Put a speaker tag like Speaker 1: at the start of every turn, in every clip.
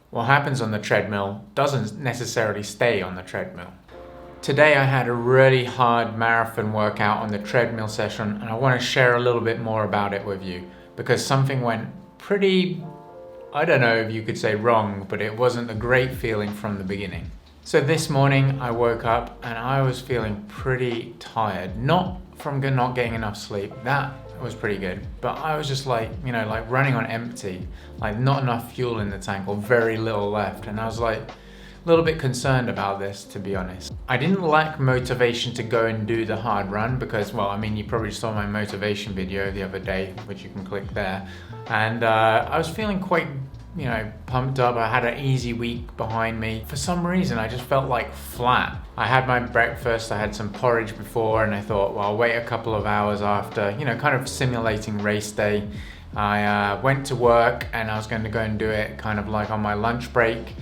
Speaker 1: what happens on the treadmill doesn't necessarily stay on the treadmill. Today I had a really hard marathon workout on the treadmill session, and I want to share a little bit more about it with you because something went pretty, I don't know if you could say wrong, but it wasn't a great feeling from the beginning. So this morning I woke up and I was feeling pretty tired, not from not getting enough sleep, that was pretty good, but I was just like running on empty, like not enough fuel in the tank or very little left, and I was like a little bit concerned about this, to be honest. I didn't lack motivation to go and do the hard run because, you probably saw my motivation video the other day, which you can click there, and I was feeling quite pumped up. I had an easy week behind me. For some reason, I just felt like flat. I had my breakfast, I had some porridge before, and I thought, well, I'll wait a couple of hours after, kind of simulating race day. I went to work and I was going to go and do it kind of like on my lunch break,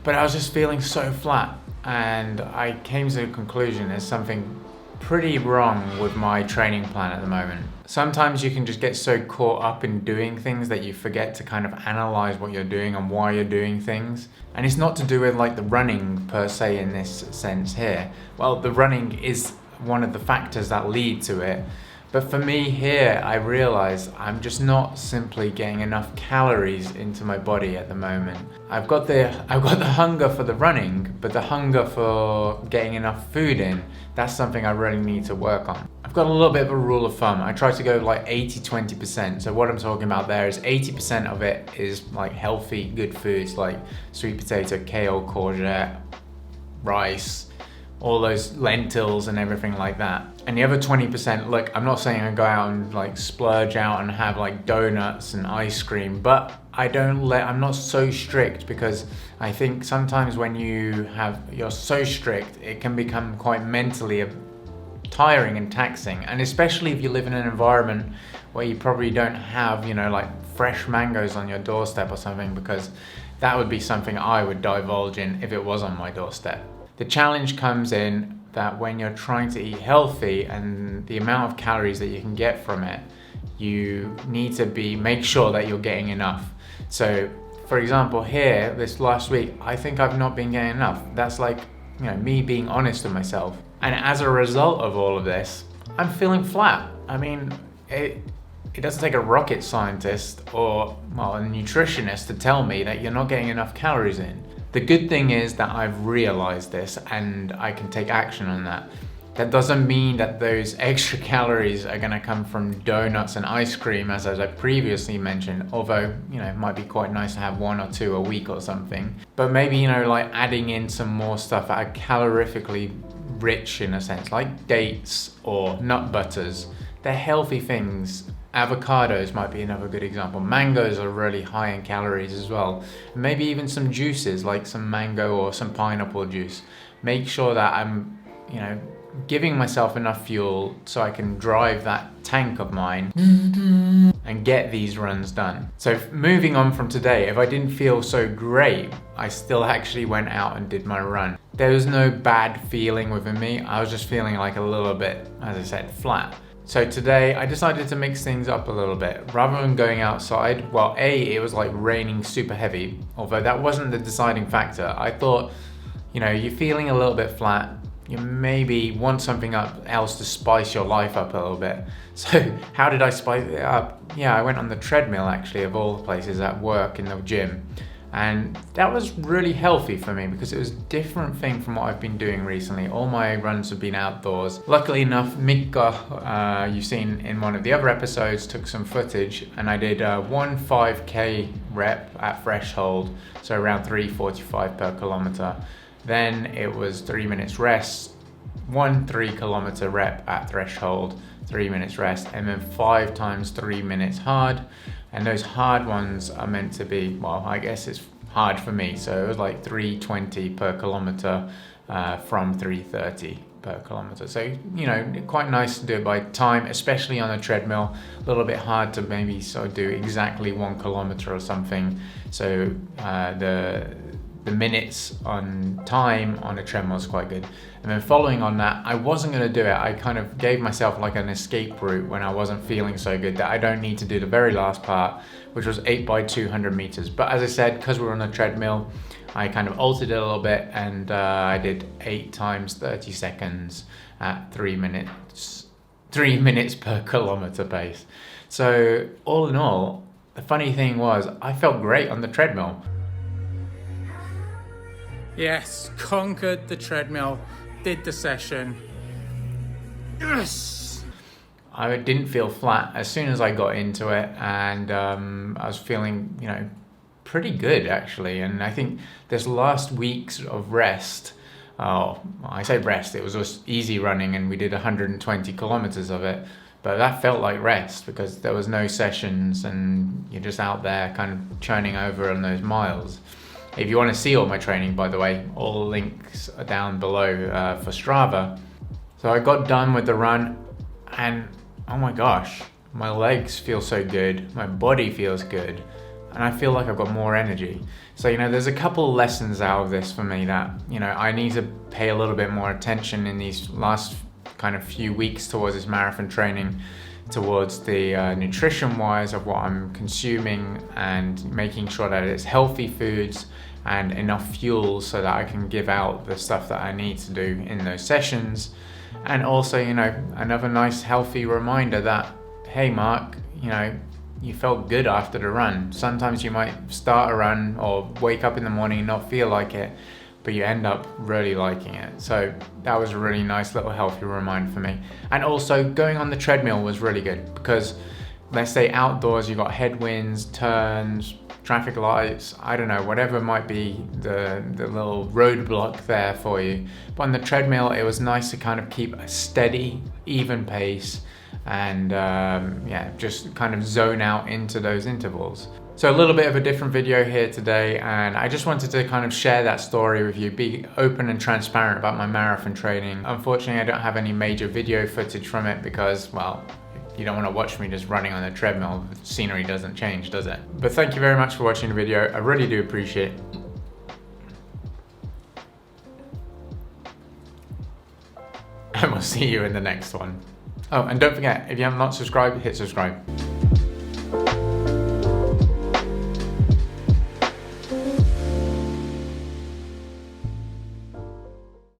Speaker 1: but I was just feeling so flat, and I came to the conclusion there's something pretty wrong with my training plan at the moment. Sometimes you can just get so caught up in doing things that you forget to kind of analyze what you're doing and why you're doing things. And it's not to do with like the running per se in this sense here. Well, the running is one of the factors that lead to it. But for me here, I realize I'm just not simply getting enough calories into my body at the moment. I've got the hunger for the running, but the hunger for getting enough food in, that's something I really need to work on. I've got a little bit of a rule of thumb. I try to go like 80-20%. So what I'm talking about there is 80% of it is like healthy, good foods like sweet potato, kale, courgette, rice, all those lentils and everything like that. And the other 20%, look, I'm not saying I go out and like splurge out and have like donuts and ice cream, but I'm not so strict, because I think sometimes when you're so strict, it can become quite mentally tiring and taxing. And especially if you live in an environment where you probably don't have, like fresh mangoes on your doorstep or something, because that would be something I would divulge in if it was on my doorstep. The challenge comes in that when you're trying to eat healthy and the amount of calories that you can get from it, you need to make sure that you're getting enough. So, for example, here, this last week, I think I've not been getting enough. That's like, me being honest with myself. And as a result of all of this, I'm feeling flat. I mean, it doesn't take a rocket scientist or, a nutritionist to tell me that you're not getting enough calories in. The good thing is that I've realized this and I can take action on that. That doesn't mean that those extra calories are going to come from donuts and ice cream, as I previously mentioned, although, it might be quite nice to have 1 or 2 a week or something. But maybe, like adding in some more stuff that are calorifically rich in a sense, like dates or nut butters. They're healthy things. Avocados might be another good example. Mangoes are really high in calories as well. Maybe even some juices like some mango or some pineapple juice. Make sure that I'm, giving myself enough fuel so I can drive that tank of mine and get these runs done. So moving on from today, if I didn't feel so great, I still actually went out and did my run. There was no bad feeling within me. I was just feeling like a little bit, as I said, flat. So today I decided to mix things up a little bit. Rather than going outside, it was like raining super heavy, although that wasn't the deciding factor. I thought, you're feeling a little bit flat, you maybe want something else to spice your life up a little bit. So how did I spice it up? Yeah, I went on the treadmill, actually, of all places, at work in the gym. And that was really healthy for me because it was a different thing from what I've been doing recently. All my runs have been outdoors. Luckily enough, Mika, you've seen in one of the other episodes, took some footage, and I did 1 5K rep at threshold, so around 3:45 per kilometer. Then it was 3 minutes rest, 1 3-kilometer rep at threshold, 3 minutes rest, and then 5 times 3 minutes hard. And those hard ones are meant to be, I guess it's hard for me. So it was like 3:20 per kilometer from 3:30 per kilometer. So, quite nice to do it by time, especially on a treadmill. A little bit hard to maybe do exactly 1 kilometer or something. So the minutes on time on a treadmill is quite good. And then following on that, I wasn't going to do it. I kind of gave myself like an escape route when I wasn't feeling so good, that I don't need to do the very last part, which was 8 by 200 meters. But as I said, because we're on a treadmill, I kind of altered it a little bit, and I did 8 times 30 seconds at 3 minutes per kilometer pace. So all in all, the funny thing was I felt great on the treadmill. Yes, conquered the treadmill, did the session. Yes! I didn't feel flat as soon as I got into it, and I was feeling, pretty good actually. And I think this last week's of rest, I say rest, it was just easy running, and we did 120 kilometers of it, but that felt like rest because there was no sessions and you're just out there kind of churning over on those miles. If you want to see all my training, by the way, all links are down below for Strava. So I got done with the run, and oh my gosh, my legs feel so good, my body feels good, and I feel like I've got more energy. So, there's a couple lessons out of this for me that, I need to pay a little bit more attention in these last kind of few weeks towards this marathon training, towards the nutrition wise of what I'm consuming, and making sure that it's healthy foods and enough fuel so that I can give out the stuff that I need to do in those sessions. And also, another nice healthy reminder that, hey Mark, you felt good after the run. Sometimes you might start a run or wake up in the morning and not feel like it, but you end up really liking it. So that was a really nice little healthy reminder for me. And also going on the treadmill was really good because, let's say outdoors, you got headwinds, turns, traffic lights, I don't know, whatever might be the little roadblock there for you. But on the treadmill, it was nice to kind of keep a steady, even pace, and just kind of zone out into those intervals. So a little bit of a different video here today, and I just wanted to kind of share that story with you, be open and transparent about my marathon training. Unfortunately, I don't have any major video footage from it because, well, you don't want to watch me just running on the treadmill. The scenery doesn't change, does it? But thank you very much for watching the video. I really do appreciate it. And we'll see you in the next one. Oh, and don't forget, if you have not subscribed, hit subscribe.